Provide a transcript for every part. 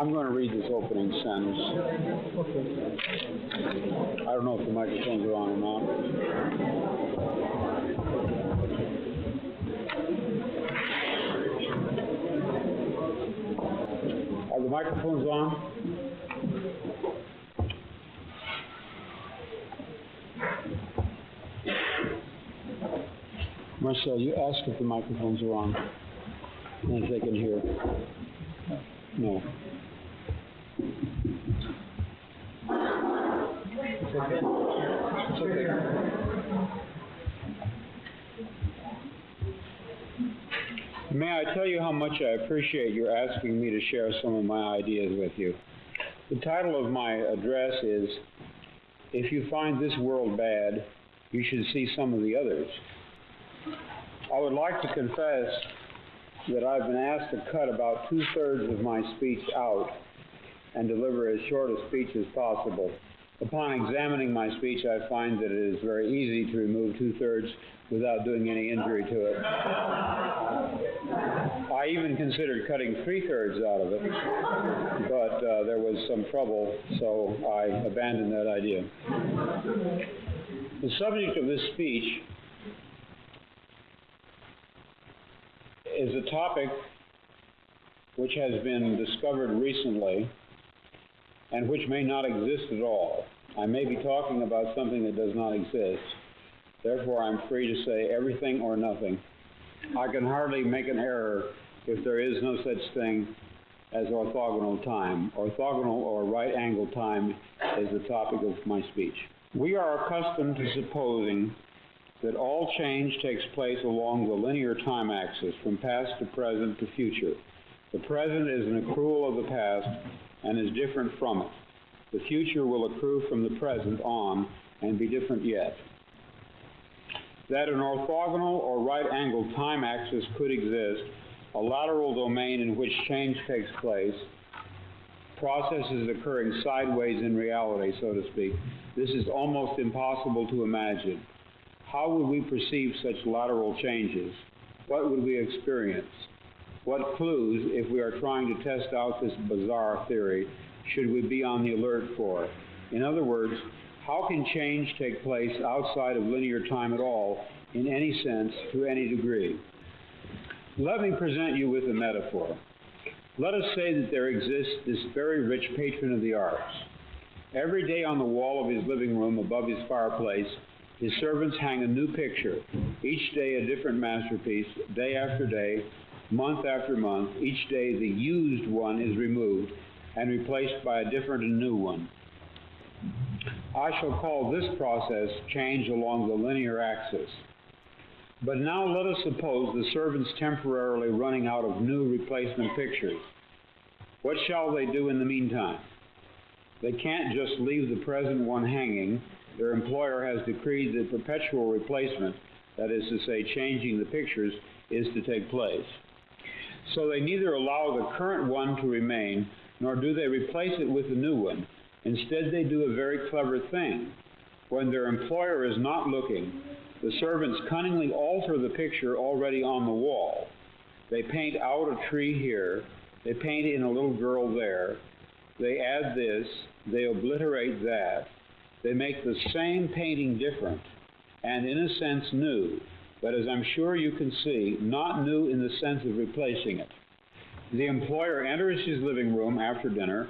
I'm going to read this opening sentence. I don't know if the microphones are on or not. Are the microphones on? Marcel, you ask if the microphones are on and if they can hear. No. It's okay. It's okay. May I tell you how much I appreciate your asking me to share some of my ideas with you. The title of my address is, If You Find This World Bad, You Should See Some of the Others. I would like to confess that I've been asked to cut about 2/3 of my speech out and deliver as short a speech as possible. Upon examining my speech, I find that it is very easy to remove 2/3 without doing any injury to it. I even considered cutting 3/3 out of it, but there was some trouble, so I abandoned that idea. The subject of this speech is a topic which has been discovered recently and which may not exist at all. I may be talking about something that does not exist. Therefore, I'm free to say everything or nothing. I can hardly make an error if there is no such thing as orthogonal time. Orthogonal or right-angle time is the topic of my speech. We are accustomed to supposing that all change takes place along the linear time axis, from past to present to future. The present is an accrual of the past and is different from it. The future will accrue from the present on and be different yet. That an orthogonal or right-angled time axis could exist, a lateral domain in which change takes place, processes occurring sideways in reality, so to speak, this is almost impossible to imagine. How would we perceive such lateral changes? What would we experience? What clues, if we are trying to test out this bizarre theory, should we be on the alert for? In other words, how can change take place outside of linear time at all, in any sense, to any degree? Let me present you with a metaphor. Let us say that there exists this very rich patron of the arts. Every day on the wall of his living room above his fireplace, his servants hang a new picture, each day a different masterpiece, day after day, month after month. Each day the used one is removed and replaced by a different and new one. I shall call this process change along the linear axis. But now let us suppose the servants temporarily running out of new replacement pictures. What shall they do in the meantime? They can't just leave the present one hanging. Their employer has decreed that perpetual replacement, that is to say, changing the pictures, is to take place. So they neither allow the current one to remain, nor do they replace it with a new one. Instead, they do a very clever thing. When their employer is not looking, the servants cunningly alter the picture already on the wall. They paint out a tree here, they paint in a little girl there, they add this, they obliterate that, they make the same painting different, and in a sense new, but as I'm sure you can see, not new in the sense of replacing it. The employer enters his living room after dinner,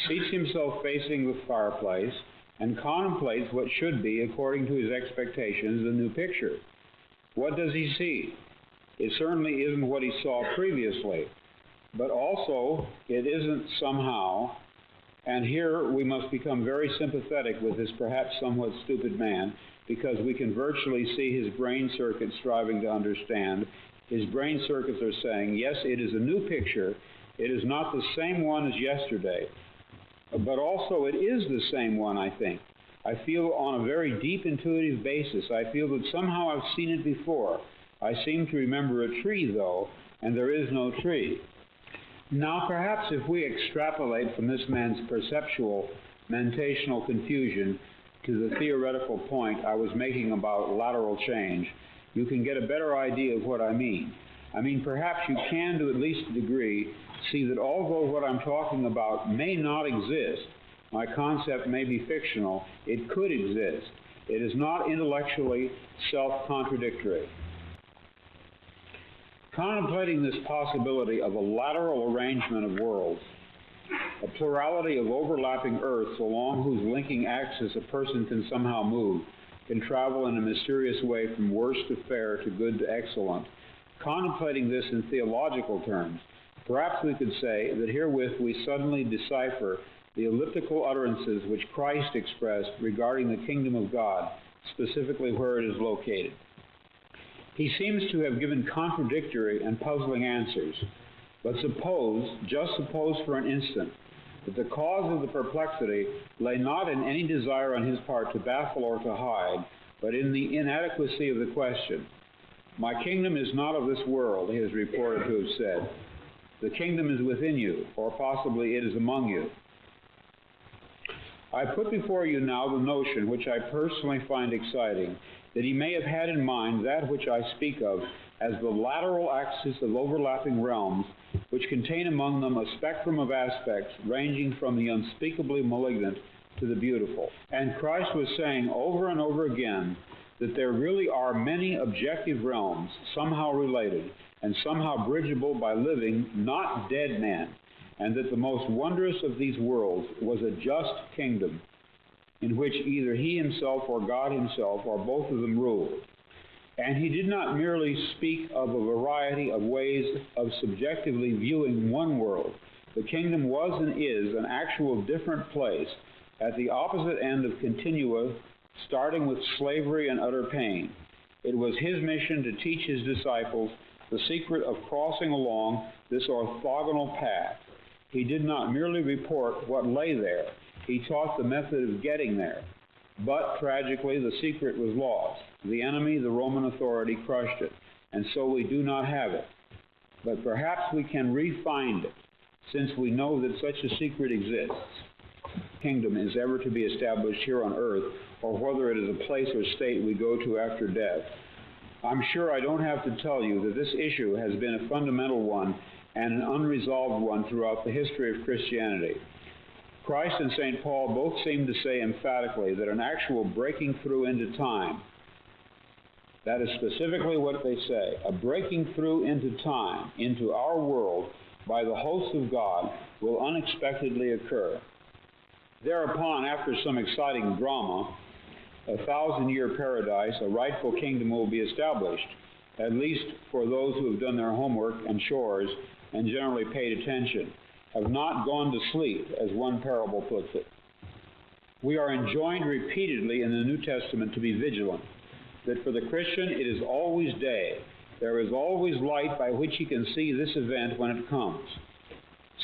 seats himself facing the fireplace, and contemplates what should be, according to his expectations, the new picture. What does he see? It certainly isn't what he saw previously, but also it isn't somehow, and here we must become very sympathetic with this perhaps somewhat stupid man, because we can virtually see his brain circuits striving to understand. His brain circuits are saying, yes, it is a new picture, it is not the same one as yesterday, but also it is the same one, I think. I feel on a very deep intuitive basis, I feel that somehow I've seen it before. I seem to remember a tree, though, and there is no tree. Now, perhaps if we extrapolate from this man's perceptual, mentational confusion to the theoretical point I was making about lateral change, you can get a better idea of what I mean. I mean, perhaps you can, to at least a degree, see that although what I'm talking about may not exist, my concept may be fictional, it could exist. It is not intellectually self-contradictory. Contemplating this possibility of a lateral arrangement of worlds, a plurality of overlapping Earths along whose linking axis a person can somehow move, can travel in a mysterious way from worse to fair to good to excellent, contemplating this in theological terms, perhaps we could say that herewith we suddenly decipher the elliptical utterances which Christ expressed regarding the kingdom of God, specifically where it is located. He seems to have given contradictory and puzzling answers, but suppose, just suppose for an instant, that the cause of the perplexity lay not in any desire on his part to baffle or to hide, but in the inadequacy of the question. My kingdom is not of this world, he is reported to have said. The kingdom is within you, or possibly it is among you. I put before you now the notion, which I personally find exciting, that he may have had in mind that which I speak of as the lateral axis of overlapping realms, which contain among them a spectrum of aspects ranging from the unspeakably malignant to the beautiful. And Christ was saying over and over again that there really are many objective realms, somehow related, and somehow bridgeable by living, not dead men, and that the most wondrous of these worlds was a just kingdom in which either he himself or God himself or both of them ruled. And he did not merely speak of a variety of ways of subjectively viewing one world. The kingdom was and is an actual different place at the opposite end of continua, starting with slavery and utter pain. It was his mission to teach his disciples the secret of crossing along this orthogonal path. He did not merely report what lay there. He taught the method of getting there. But, tragically, the secret was lost. The enemy, the Roman authority, crushed it, and so we do not have it. But perhaps we can re-find it, since we know that such a secret exists. Kingdom is ever to be established here on earth, or whether it is a place or state we go to after death. I'm sure I don't have to tell you that this issue has been a fundamental one and an unresolved one throughout the history of Christianity. Christ and St. Paul both seem to say emphatically that an actual breaking through into time, that is specifically what they say, a breaking through into time, into our world, by the host of God, will unexpectedly occur. Thereupon, after some exciting drama, a 1,000-year paradise, a rightful kingdom will be established, at least for those who have done their homework and chores and generally paid attention, have not gone to sleep, as one parable puts it. We are enjoined repeatedly in the New Testament to be vigilant, that for the Christian it is always day. There is always light by which he can see this event when it comes.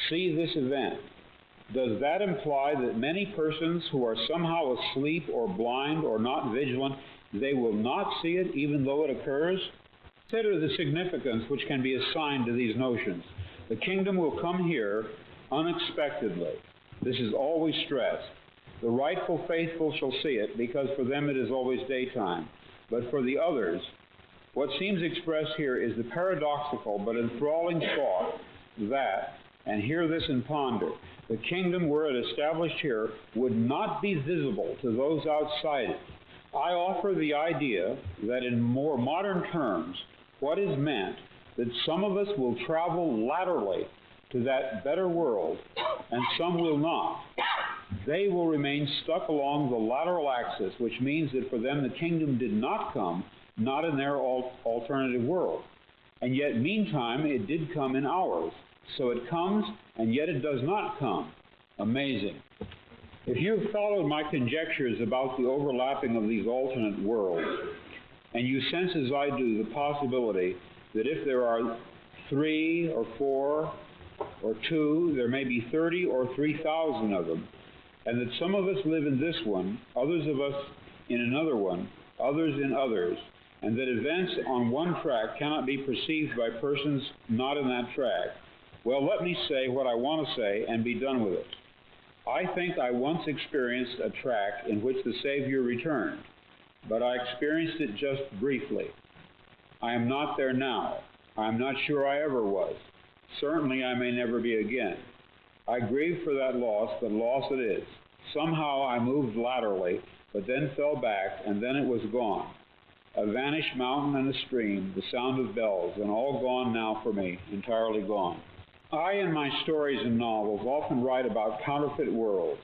See this event. Does that imply that many persons who are somehow asleep or blind or not vigilant, they will not see it even though it occurs? Consider the significance which can be assigned to these notions. The kingdom will come here unexpectedly. This is always stressed. The rightful faithful shall see it, because for them it is always daytime. But for the others, what seems expressed here is the paradoxical but enthralling thought that, and hear this and ponder, the kingdom were it established here would not be visible to those outside it. I offer the idea that in more modern terms, what is meant that some of us will travel laterally to that better world, and some will not. They will remain stuck along the lateral axis, which means that for them the kingdom did not come, not in their alternative world. And yet, meantime, it did come in ours. So it comes, and yet it does not come. Amazing. If you have followed my conjectures about the overlapping of these alternate worlds, and you sense as I do the possibility that if there are 3 or 4 or 2, there may be 30 or 3,000 of them, and that some of us live in this one, others of us in another one, others in others, and that events on one track cannot be perceived by persons not in that track, well, let me say what I want to say and be done with it. I think I once experienced a track in which the Savior returned, but I experienced it just briefly. I am not there now. I'm not sure I ever was. Certainly I may never be again. I grieve for that loss, but loss it is. Somehow I moved laterally, but then fell back, and then it was gone. A vanished mountain and a stream, the sound of bells, and all gone now for me, entirely gone. I, in my stories and novels, often write about counterfeit worlds,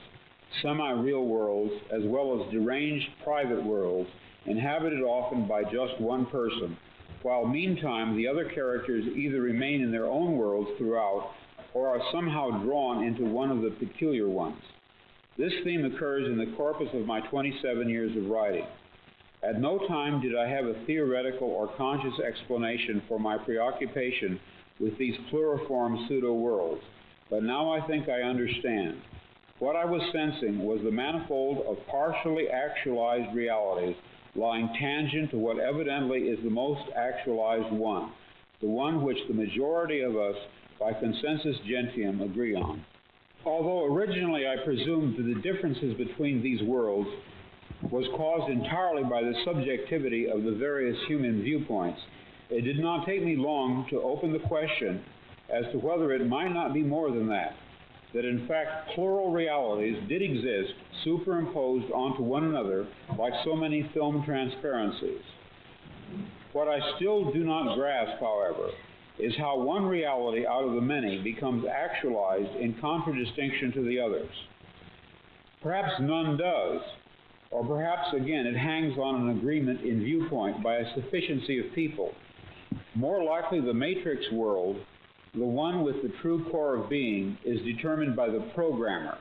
semi-real worlds, as well as deranged private worlds, inhabited often by just one person, while meantime the other characters either remain in their own worlds throughout or are somehow drawn into one of the peculiar ones. This theme occurs in the corpus of my 27 years of writing. At no time did I have a theoretical or conscious explanation for my preoccupation with these pluriform pseudo-worlds, but now I think I understand. What I was sensing was the manifold of partially actualized realities lying tangent to what evidently is the most actualized one, the one which the majority of us, by consensus gentium, agree on. Although originally I presumed that the differences between these worlds was caused entirely by the subjectivity of the various human viewpoints, it did not take me long to open the question as to whether it might not be more than that in fact plural realities did exist superimposed onto one another like so many film transparencies. What I still do not grasp, however, is how one reality out of the many becomes actualized in contradistinction to the others. Perhaps none does, or perhaps again it hangs on an agreement in viewpoint by a sufficiency of people. More likely the matrix world, the one with the true core of being, is determined by the programmer.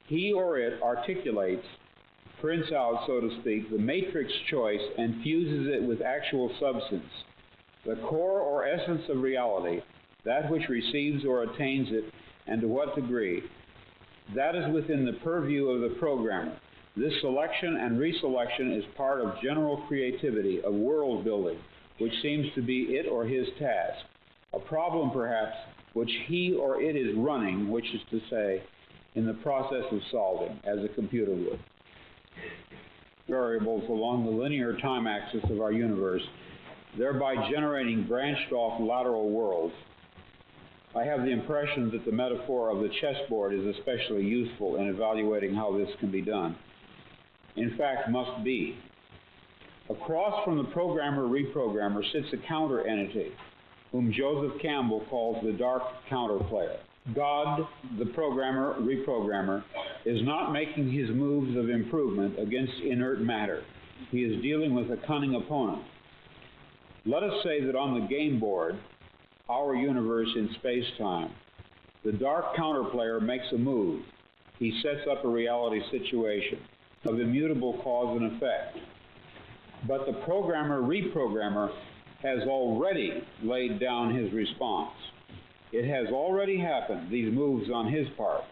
He or it articulates, prints out, so to speak, the matrix choice and fuses it with actual substance. The core or essence of reality, that which receives or attains it, and to what degree, that is within the purview of the programmer. This selection and reselection is part of general creativity, of world building, which seems to be it or his task. A problem, perhaps, which he or it is running, which is to say, in the process of solving, as a computer would. Variables along the linear time axis of our universe, thereby generating branched off lateral worlds. I have the impression that the metaphor of the chessboard is especially useful in evaluating how this can be done. In fact, must be. Across from the programmer-reprogrammer sits a counter-entity, whom Joseph Campbell calls the dark counterplayer. God, the programmer-reprogrammer, is not making his moves of improvement against inert matter. He is dealing with a cunning opponent. Let us say that on the game board, our universe in space-time, the dark counterplayer makes a move. He sets up a reality situation of immutable cause and effect. But the programmer-reprogrammer has already laid down his response. It has already happened, these moves on his part.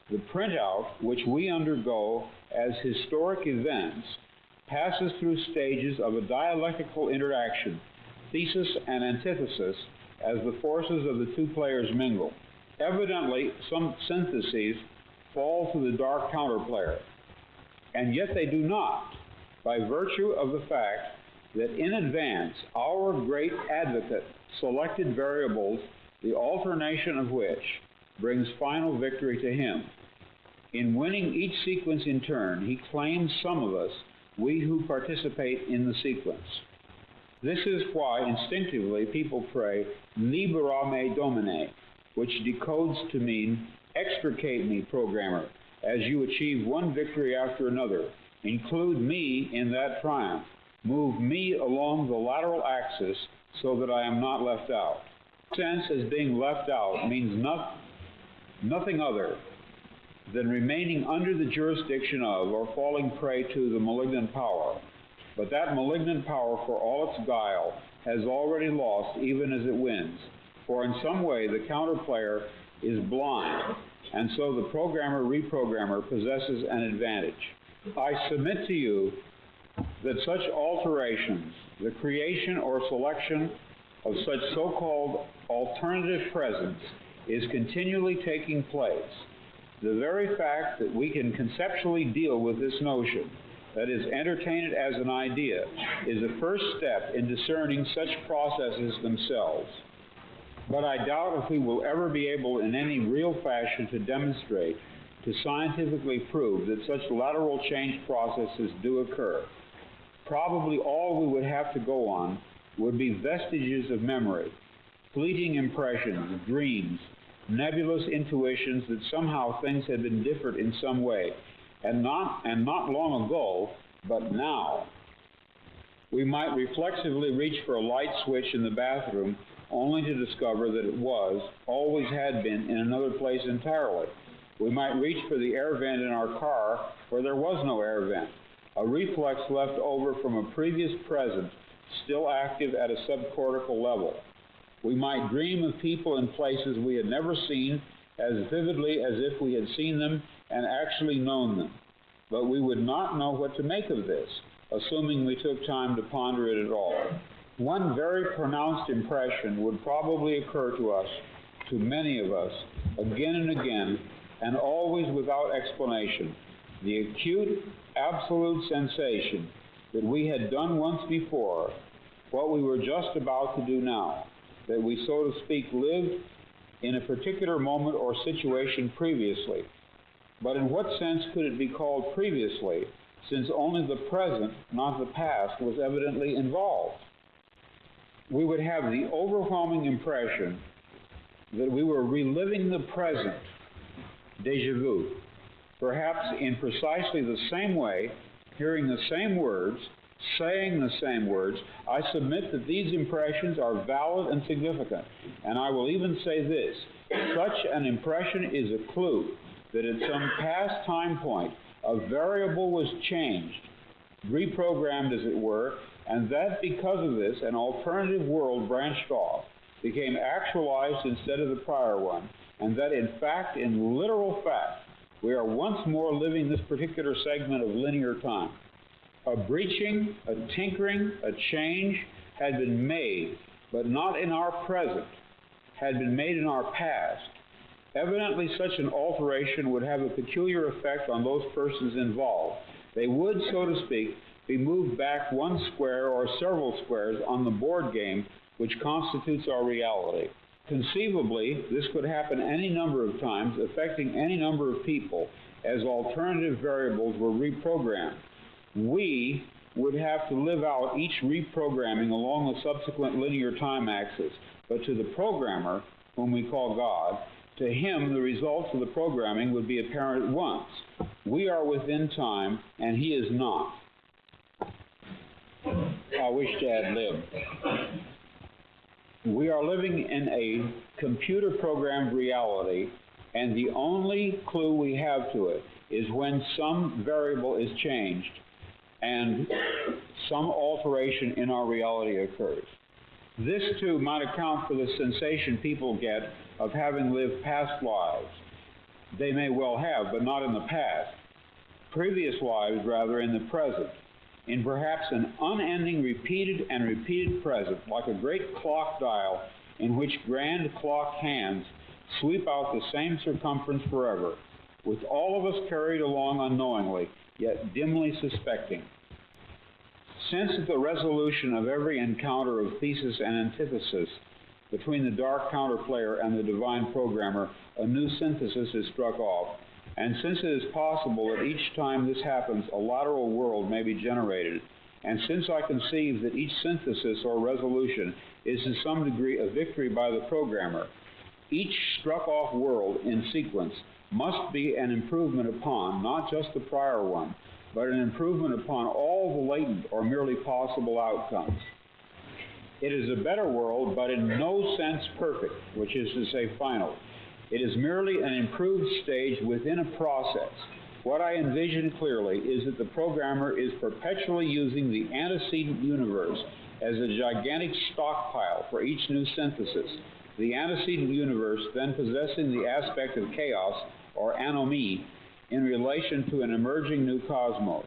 The printout, which we undergo as historic events, passes through stages of a dialectical interaction, thesis and antithesis, as the forces of the two players mingle. Evidently, some syntheses fall to the dark counterplayer, and yet they do not, by virtue of the fact that in advance our great advocate selected variables, the alternation of which brings final victory to him. In winning each sequence in turn, he claims some of us, we who participate in the sequence. This is why instinctively people pray, Libera me Domine, which decodes to mean, extricate me, programmer, as you achieve one victory after another. Include me in that triumph. Move me along the lateral axis so that I am not left out. Sense as being left out means nothing other than remaining under the jurisdiction of or falling prey to the malignant power. But that malignant power, for all its guile, has already lost even as it wins. For in some way the counterplayer is blind, and so the programmer-reprogrammer possesses an advantage. I submit to you that such alterations, the creation or selection of such so-called alternative presence, is continually taking place. The very fact that we can conceptually deal with this notion that is, entertain it as an idea, is the first step in discerning such processes themselves. But I doubt if we will ever be able in any real fashion to demonstrate, to scientifically prove that such lateral change processes do occur. Probably all we would have to go on would be vestiges of memory, fleeting impressions, dreams, nebulous intuitions that somehow things had been different in some way, and not long ago, but now. We might reflexively reach for a light switch in the bathroom only to discover that it always had been, in another place entirely. We might reach for the air vent in our car where there was no air vent, a reflex left over from a previous present, still active at a subcortical level. We might dream of people and places we had never seen as vividly as if we had seen them and actually known them. But we would not know what to make of this, assuming we took time to ponder it at all. One very pronounced impression would probably occur to us, to many of us, again and again, and always without explanation. The acute, absolute sensation that we had done once before, what we were just about to do now, that we, so to speak, lived in a particular moment or situation previously. But in what sense could it be called previously, since only the present, not the past, was evidently involved? We would have the overwhelming impression that we were reliving the present, déjà vu, perhaps in precisely the same way, hearing the same words, saying the same words. I submit that these impressions are valid and significant, and I will even say this: such an impression is a clue that at some past time point a variable was changed, reprogrammed as it were, and that because of this an alternative world branched off, became actualized instead of the prior one, and that in fact, in literal fact, we are once more living this particular segment of linear time. A breaching, a tinkering, a change had been made, but not in our present, had been made in our past. Evidently, such an alteration would have a peculiar effect on those persons involved. They would, so to speak, be moved back one square or several squares on the board game which constitutes our reality. Conceivably, this could happen any number of times, affecting any number of people, as alternative variables were reprogrammed. We would have to live out each reprogramming along the subsequent linear time axis, but to the programmer, whom we call God, to him the results of the programming would be apparent at once. We are within time, and he is not. I wish to ad lib. We are living in a computer-programmed reality, and the only clue we have to it is when some variable is changed and some alteration in our reality occurs. This, too, might account for the sensation people get of having lived past lives. They may well have, but not in the past. Previous lives, rather, in the present, in perhaps an unending repeated and repeated present, like a great clock dial in which grand clock hands sweep out the same circumference forever, with all of us carried along unknowingly, yet dimly suspecting. Since at the resolution of every encounter of thesis and antithesis between the dark counterplayer and the divine programmer, a new synthesis is struck off, and since it is possible that each time this happens a lateral world may be generated, and since I conceive that each synthesis or resolution is to some degree a victory by the programmer, each struck off world in sequence must be an improvement upon not just the prior one, but an improvement upon all the latent or merely possible outcomes. It is a better world, but in no sense perfect, which is to say final. It is merely an improved stage within a process. What I envision clearly is that the programmer is perpetually using the antecedent universe as a gigantic stockpile for each new synthesis, the antecedent universe then possessing the aspect of chaos or anomie in relation to an emerging new cosmos.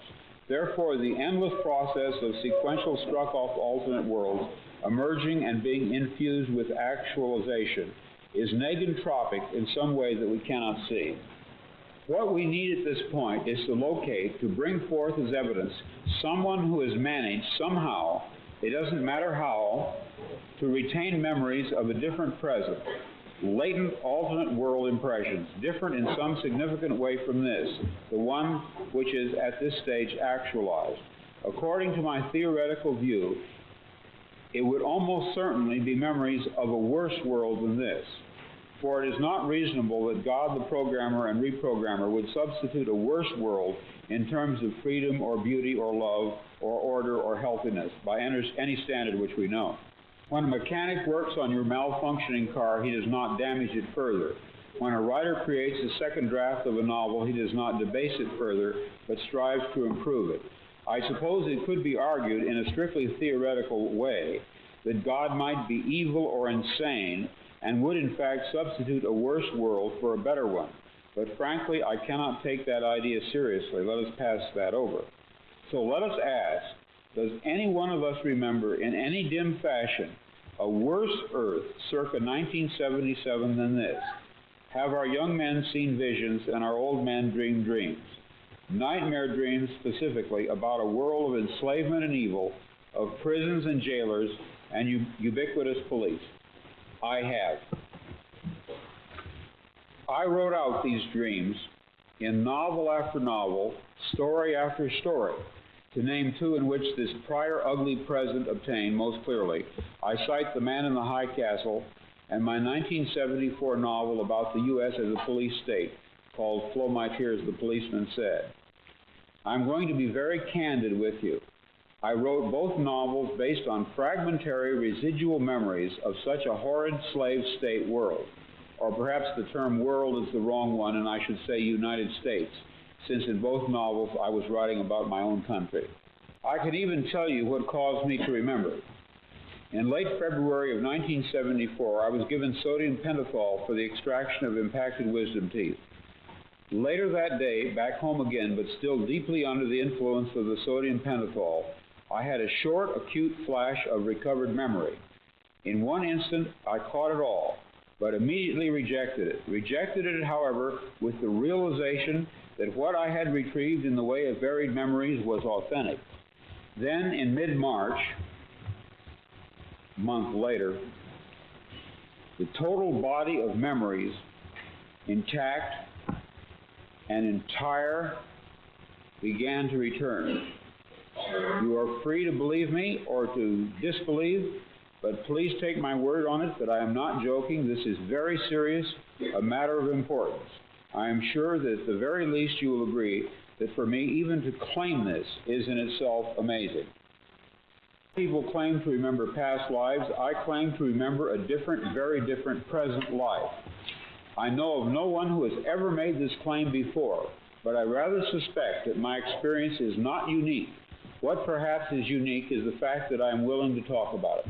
Therefore, the endless process of sequential struck-off alternate worlds emerging and being infused with actualization is negentropic in some way that we cannot see. What we need at this point is to locate, to bring forth as evidence, someone who has managed somehow, it doesn't matter how, to retain memories of a different present, latent alternate world impressions, different in some significant way from this, the one which is at this stage actualized. According to my theoretical view, it would almost certainly be memories of a worse world than this. For it is not reasonable that God the programmer and reprogrammer would substitute a worse world in terms of freedom or beauty or love or order or healthiness by any standard which we know. When a mechanic works on your malfunctioning car, he does not damage it further. When a writer creates a second draft of a novel, he does not debase it further, but strives to improve it. I suppose it could be argued in a strictly theoretical way that God might be evil or insane and would in fact substitute a worse world for a better one. But frankly, I cannot take that idea seriously. Let us pass that over. So let us ask, does any one of us remember in any dim fashion a worse Earth circa 1977 than this? Have our young men seen visions and our old men dreamed dreams? Nightmare dreams specifically about a world of enslavement and evil, of prisons and jailers and ubiquitous police. I have. I wrote out these dreams in novel after novel, story after story. To name two in which this prior ugly present obtained most clearly, I cite The Man in the High Castle and my 1974 novel about the U.S. as a police state, called Flow My Tears, the Policeman Said. I'm going to be very candid with you. I wrote both novels based on fragmentary residual memories of such a horrid slave state world. Or perhaps the term world is the wrong one, and I should say United States, since in both novels I was writing about my own country. I can even tell you what caused me to remember. In late February of 1974, I was given sodium pentothal for the extraction of impacted wisdom teeth. Later that day, back home again, but still deeply under the influence of the sodium pentothal, I had a short, acute flash of recovered memory. In one instant, I caught it all, but immediately rejected it. Rejected it, however, with the realization that what I had retrieved in the way of varied memories was authentic. Then, in mid-March, a month later, the total body of memories, intact and entire, began to return. You are free to believe me or to disbelieve, but please take my word on it that I am not joking. This is very serious, a matter of importance. I am sure that at the very least you will agree that for me, even to claim this is in itself amazing. People claim to remember past lives. I claim to remember a different, very different present life. I know of no one who has ever made this claim before, but I rather suspect that my experience is not unique. What perhaps is unique is the fact that I am willing to talk about it.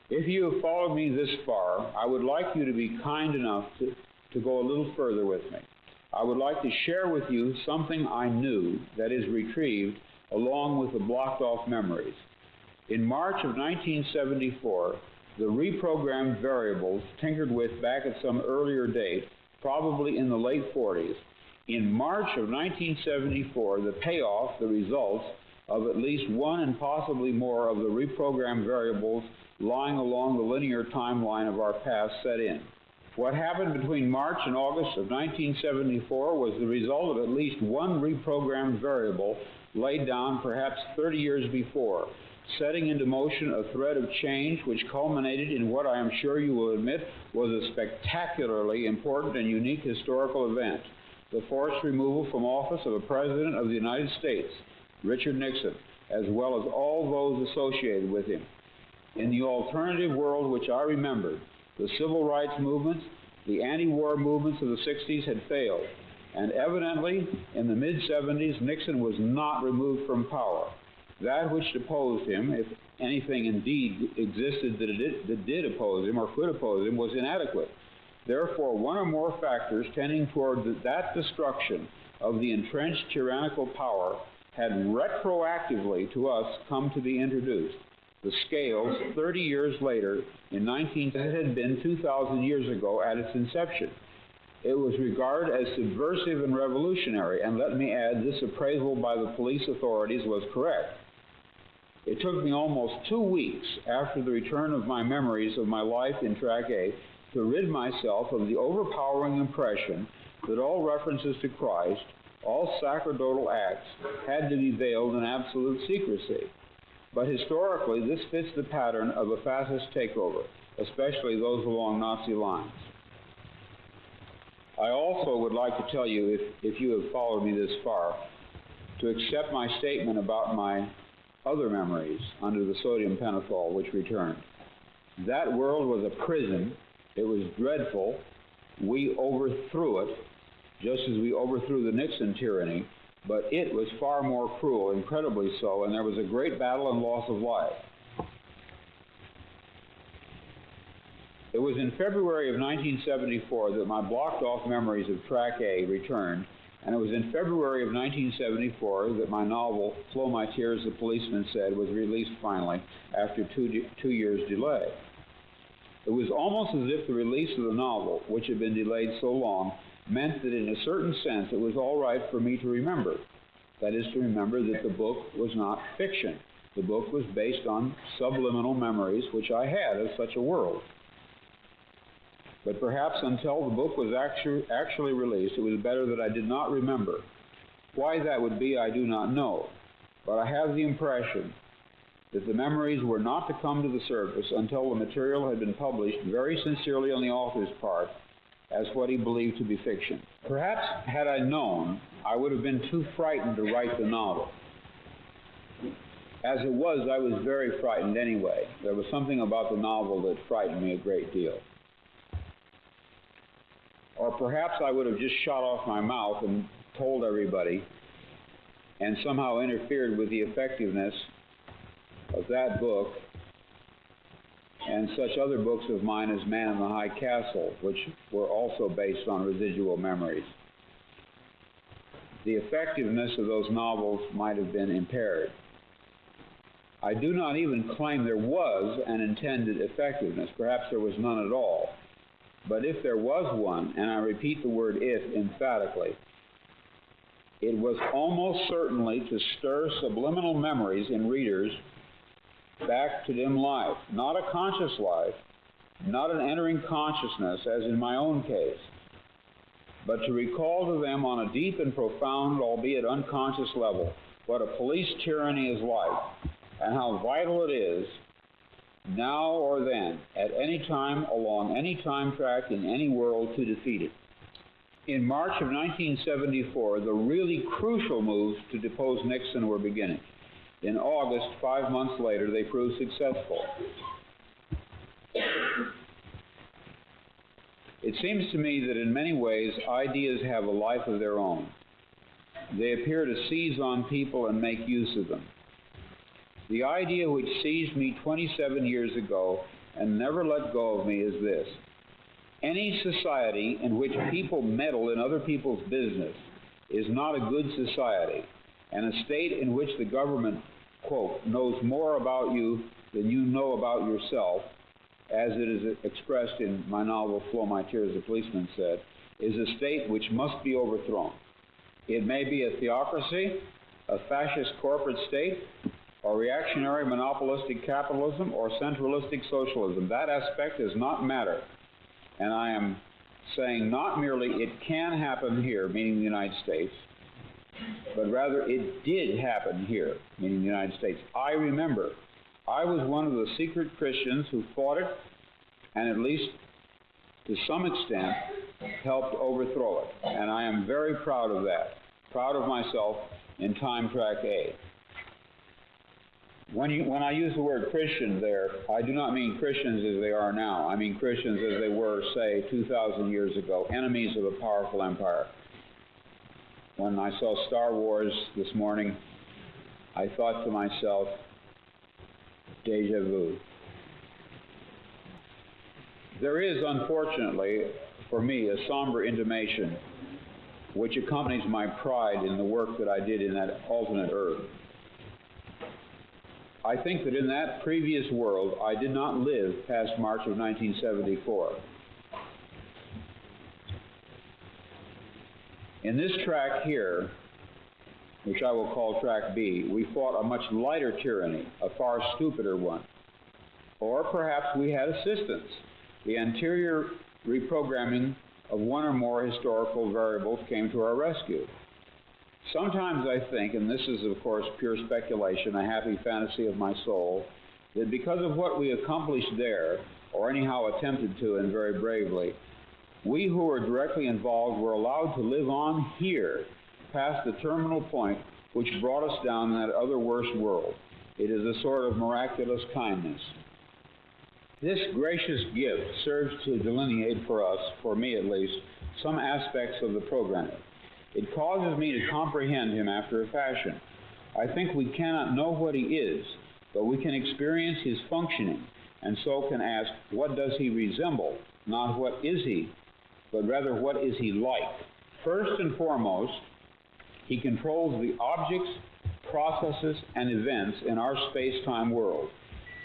If you have followed me this far, I would like you to be kind enough to go a little further with me. I would like to share with you something I knew that is retrieved along with the blocked off memories. In March of 1974, the reprogrammed variables tinkered with back at some earlier date, probably in the late 40s. In March of 1974, the payoff, the results of at least one and possibly more of the reprogrammed variables lying along the linear timeline of our past set in. What happened between March and August of 1974 was the result of at least one reprogrammed variable laid down perhaps 30 years before, setting into motion a thread of change which culminated in what I am sure you will admit was a spectacularly important and unique historical event, the forced removal from office of a President of the United States, Richard Nixon, as well as all those associated with him. In the alternative world which I remembered, the civil rights movements, the anti-war movements of the 60s had failed, and evidently, in the mid-70s, Nixon was not removed from power. That which deposed him, if anything indeed existed that did oppose him or could oppose him, was inadequate. Therefore, one or more factors tending toward that destruction of the entrenched tyrannical power had retroactively to us come to be introduced. The scales, 30 years later, in 1910, had been 2,000 years ago at its inception. It was regarded as subversive and revolutionary, and let me add, this appraisal by the police authorities was correct. It took me almost 2 weeks after the return of my memories of my life in Track A to rid myself of the overpowering impression that all references to Christ, all sacerdotal acts, had to be veiled in absolute secrecy. But historically, this fits the pattern of a fascist takeover, especially those along Nazi lines. I also would like to tell you, if you have followed me this far, to accept my statement about my other memories under the sodium pentothal which returned. That world was a prison. It was dreadful. We overthrew it, just as we overthrew the Nixon tyranny, but it was far more cruel, incredibly so, and there was a great battle and loss of life. It was in February of 1974 that my blocked-off memories of Track A returned, and it was in February of 1974 that my novel, Flow My Tears, the Policeman Said, was released finally after two years' delay. It was almost as if the release of the novel, which had been delayed so long, meant that in a certain sense it was all right for me to remember. That is, to remember that the book was not fiction. The book was based on subliminal memories which I had of such a world. But perhaps until the book was actually released, it was better that I did not remember. Why that would be, I do not know. But I have the impression that the memories were not to come to the surface until the material had been published very sincerely on the author's part as what he believed to be fiction. Perhaps, had I known, I would have been too frightened to write the novel. As it was, I was very frightened anyway. There was something about the novel that frightened me a great deal. Or perhaps I would have just shot off my mouth and told everybody and somehow interfered with the effectiveness of that book and such other books of mine as Man in the High Castle, which were also based on residual memories. The effectiveness of those novels might have been impaired. I do not even claim there was an intended effectiveness. Perhaps there was none at all. But if there was one, and I repeat the word if emphatically, it was almost certainly to stir subliminal memories in readers back to dim life, not a conscious life, not an entering consciousness as in my own case, but to recall to them on a deep and profound, albeit unconscious level, what a police tyranny is like and how vital it is now or then, at any time, along any time track, in any world, to defeat it. In March of 1974, the really crucial moves to depose Nixon were beginning. In August, 5 months later, they proved successful. It seems to me that in many ways, ideas have a life of their own. They appear to seize on people and make use of them. The idea which seized me 27 years ago and never let go of me is this. Any society in which people meddle in other people's business is not a good society, and a state in which the government, quote, knows more about you than you know about yourself, as it is expressed in my novel Flow My Tears, the Policeman Said, is a state which must be overthrown. It may be a theocracy, a fascist corporate state, or reactionary monopolistic capitalism, or centralistic socialism. That aspect does not matter. And I am saying not merely it can happen here, meaning the United States, but rather it did happen here, meaning the United States. I remember I was one of the secret Christians who fought it, and at least to some extent helped overthrow it. And I am very proud of that, proud of myself in Time Track A. When I use the word Christian there, I do not mean Christians as they are now. I mean Christians as they were, say, 2,000 years ago, enemies of a powerful empire. When I saw Star Wars this morning, I thought to myself, deja vu. There is, unfortunately, for me, a somber intimation which accompanies my pride in the work that I did in that alternate Earth. I think that in that previous world, I did not live past March of 1974. In this track here, which I will call track B, we fought a much lighter tyranny, a far stupider one. Or perhaps we had assistance, the anterior reprogramming of one or more historical variables came to our rescue. Sometimes I think, and this is of course pure speculation, a happy fantasy of my soul, that because of what we accomplished there, or anyhow attempted to and very bravely, we who were directly involved were allowed to live on here, past the terminal point which brought us down in that other worse world. It is a sort of miraculous kindness. This gracious gift serves to delineate for us, for me at least, some aspects of the programming. It causes me to comprehend him after a fashion. I think we cannot know what he is, but we can experience his functioning, and so can ask, what does he resemble? Not what is he, but rather what is he like? First and foremost, he controls the objects, processes, and events in our space-time world.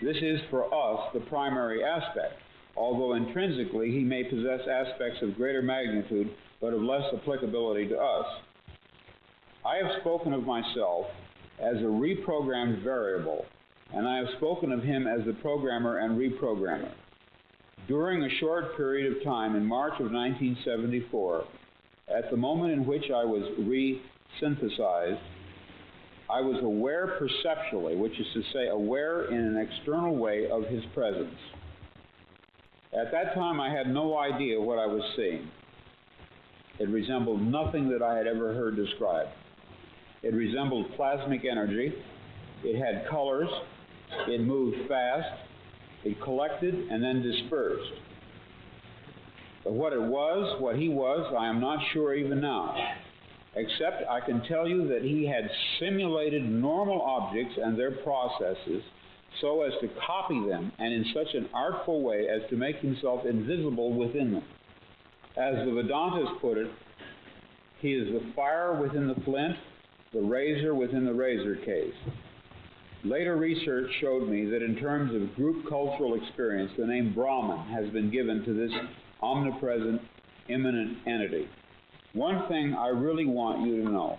This is, for us, the primary aspect, although intrinsically he may possess aspects of greater magnitude, but of less applicability to us. I have spoken of myself as a reprogrammed variable, and I have spoken of him as the programmer and reprogrammer. During a short period of time in March of 1974, at the moment in which I was re-synthesized, I was aware perceptually, which is to say aware in an external way of his presence. At that time I had no idea what I was seeing. It resembled nothing that I had ever heard described. It resembled plasmic energy, it had colors, it moved fast, it collected and then dispersed. But what it was, what he was, I am not sure even now. Except I can tell you that he had simulated normal objects and their processes so as to copy them, and in such an artful way as to make himself invisible within them. As the Vedantas put it, he is the fire within the flint, the razor within the razor case. Later research showed me that in terms of group cultural experience, the name Brahman has been given to this omnipresent, immanent entity. One thing I really want you to know,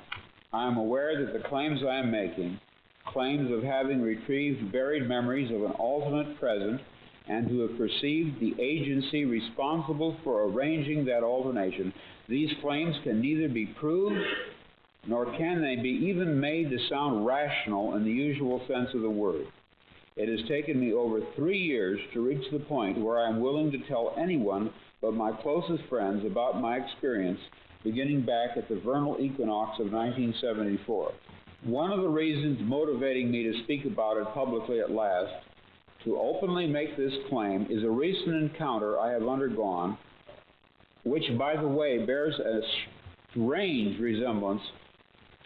I am aware that the claims I am making, claims of having retrieved buried memories of an alternate present and to have perceived the agency responsible for arranging that alternation, these claims can neither be proved nor can they be even made to sound rational in the usual sense of the word. It has taken me over 3 years to reach the point where I am willing to tell anyone but my closest friends about my experience beginning back at the vernal equinox of 1974. One of the reasons motivating me to speak about it publicly at last, to openly make this claim, is a recent encounter I have undergone, which, by the way, bears a strange resemblance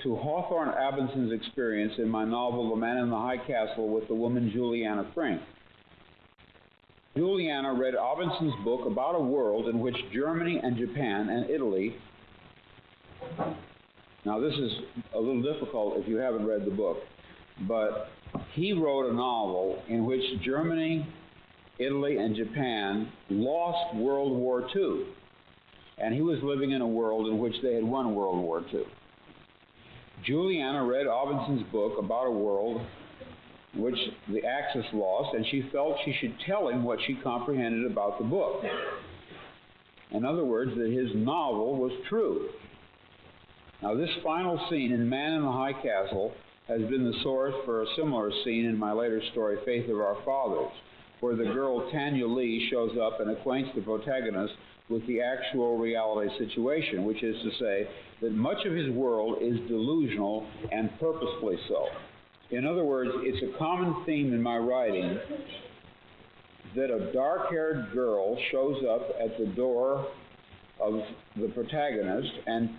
to Hawthorne Abinson's experience in my novel The Man in the High Castle with the woman Juliana Frink. Juliana read Abinson's book about a world in which Germany and Japan and Italy. Now this is a little difficult if you haven't read the book, but he wrote a novel in which Germany, Italy, and Japan lost World War II, and he was living in a world in which they had won World War II. Juliana read Abinson's book about a world in which the Axis lost, and she felt she should tell him what she comprehended about the book. In other words, that his novel was true. Now, this final scene in Man in the High Castle has been the source for a similar scene in my later story, Faith of Our Fathers, where the girl Tanya Lee shows up and acquaints the protagonist with the actual reality situation, which is to say that much of his world is delusional and purposefully so. In other words, it's a common theme in my writing that a dark-haired girl shows up at the door of the protagonist and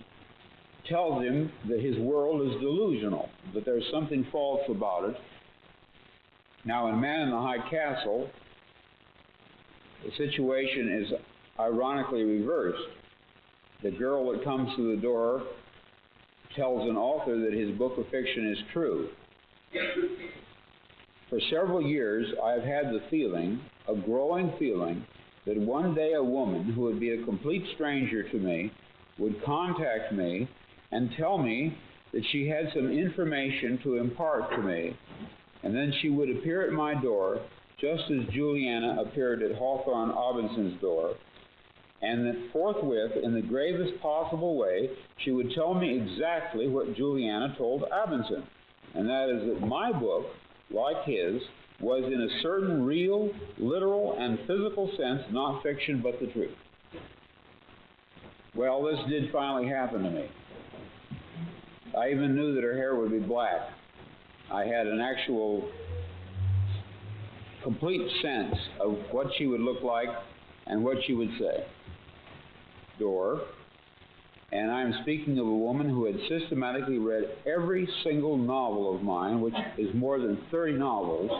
tells him that his world is delusional, that there's something false about it. Now, in Man in the High Castle, the situation is ironically reversed. The girl that comes to the door tells an author that his book of fiction is true. For several years, I have had the feeling, a growing feeling, that one day a woman who would be a complete stranger to me would contact me and tell me that she had some information to impart to me. And then she would appear at my door, just as Juliana appeared at Hawthorne Abinson's door, and that forthwith, in the gravest possible way, she would tell me exactly what Juliana told Abinson, and that is that my book, like his, was in a certain real, literal, and physical sense not fiction but the truth. Well, this did finally happen to me. I even knew that her hair would be black. I had an actual complete sense of what she would look like and what she would say. Door. And I'm speaking of a woman who had systematically read every single novel of mine, which is more than 30 novels,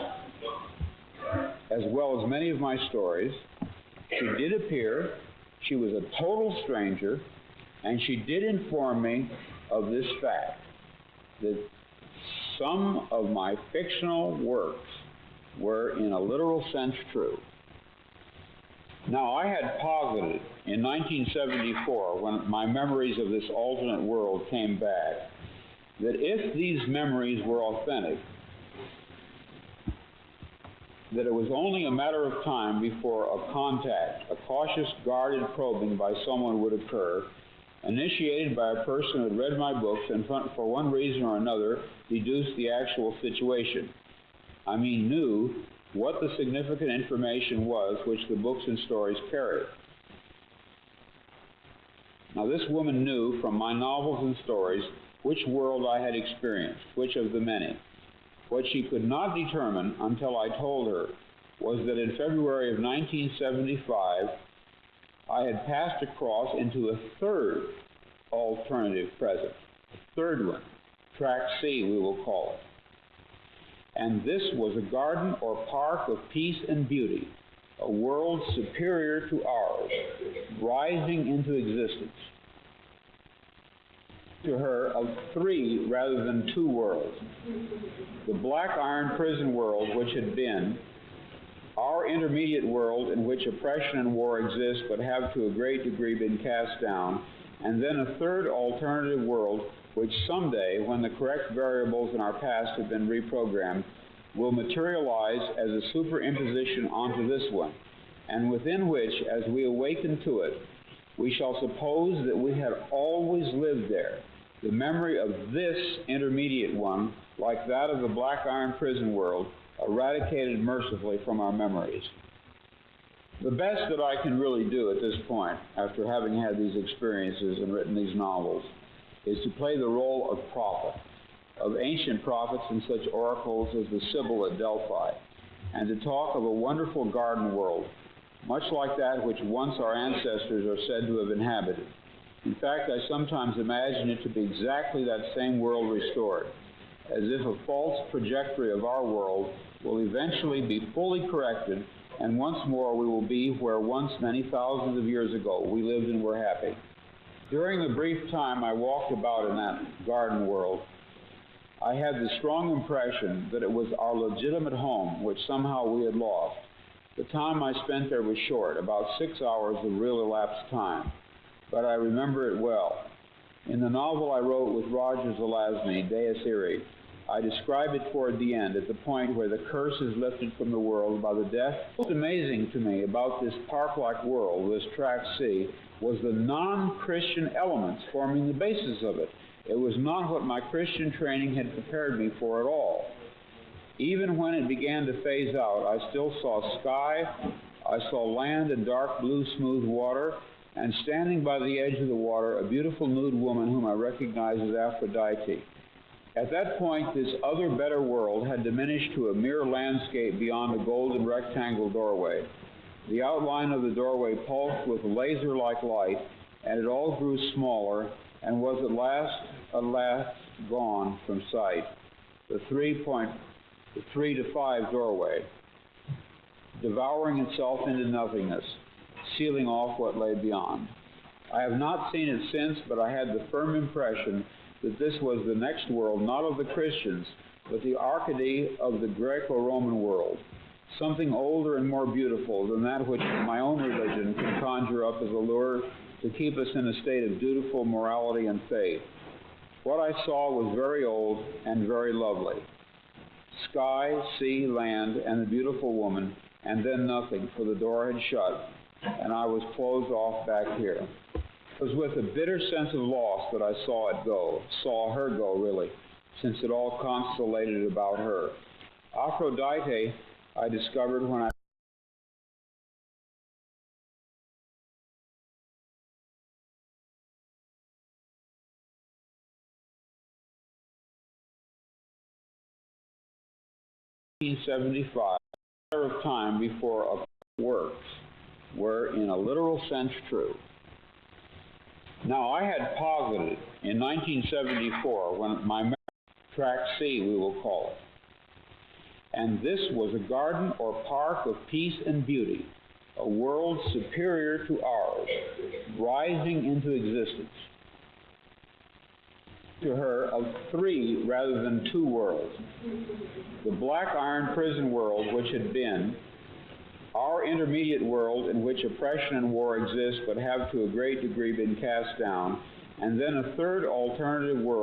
as well as many of my stories. She did appear. She was a total stranger, and she did inform me of this fact, that some of my fictional works were in a literal sense true. Now, I had posited in 1974, when my memories of this alternate world came back, that if these memories were authentic, that it was only a matter of time before a contact, a cautious, guarded probing by someone would occur, initiated by a person who had read my books and for one reason or another deduced the actual situation. I mean, knew what the significant information was which the books and stories carried. Now, this woman knew from my novels and stories which world I had experienced, which of the many. What she could not determine until I told her was that in February of 1975, I had passed across into a third alternative present, a third one, Track C, we will call it. And this was a garden or park of peace and beauty, a world superior to ours, rising into existence. To her of three rather than two worlds. The black iron prison world, which had been, our intermediate world in which oppression and war exist but have to a great degree been cast down, and then a third alternative world which someday, when the correct variables in our past have been reprogrammed, will materialize as a superimposition onto this one, and within which, as we awaken to it, we shall suppose that we had always lived there. The memory of this intermediate one, like that of the black iron prison world, eradicated mercifully from our memories. The best that I can really do at this point, after having had these experiences and written these novels, is to play the role of prophet, of ancient prophets and such oracles as the Sibyl at Delphi, and to talk of a wonderful garden world, much like that which once our ancestors are said to have inhabited. In fact, I sometimes imagine it to be exactly that same world restored, as if a false trajectory of our world will eventually be fully corrected, and once more we will be where once many thousands of years ago we lived and were happy. During the brief time I walked about in that garden world, I had the strong impression that it was our legitimate home which somehow we had lost. The time I spent there was short, about 6 hours of real elapsed time, but I remember it well. In the novel I wrote with Roger Zelazny, Deus Irae, I describe it toward the end, at the point where the curse is lifted from the world by the death. What's amazing to me about this park-like world, this Track C, was the non-Christian elements forming the basis of it. It was not what my Christian training had prepared me for at all. Even when it began to phase out, I still saw sky, I saw land and dark blue smooth water, and standing by the edge of the water, a beautiful nude woman whom I recognized as Aphrodite. At that point, this other, better world had diminished to a mere landscape beyond a golden rectangle doorway. The outline of the doorway pulsed with laser-like light, and it all grew smaller and was at last gone from sight. The 3 to 5 doorway, devouring itself into nothingness, sealing off what lay beyond. I have not seen it since, but I had the firm impression that this was the next world, not of the Christians, but the Arcady of the Greco-Roman world, something older and more beautiful than that which my own religion can conjure up as a lure to keep us in a state of dutiful morality and faith. What I saw was very old and very lovely. Sky, sea, land, and the beautiful woman, and then nothing, for the door had shut, and I was closed off back here. It was with a bitter sense of loss that I saw her go, really, since it all constellated about her. Aphrodite, I discovered when I 1975, of time before a works were in a literal sense true. Now, I had posited in 1974, when my track C, we will call it, and this was a garden or park of peace and beauty, a world superior to ours, rising into existence. To her of 3 rather than 2 worlds. The black iron prison world, which had been, our intermediate world in which oppression and war exist but have to a great degree been cast down, and then a third alternative world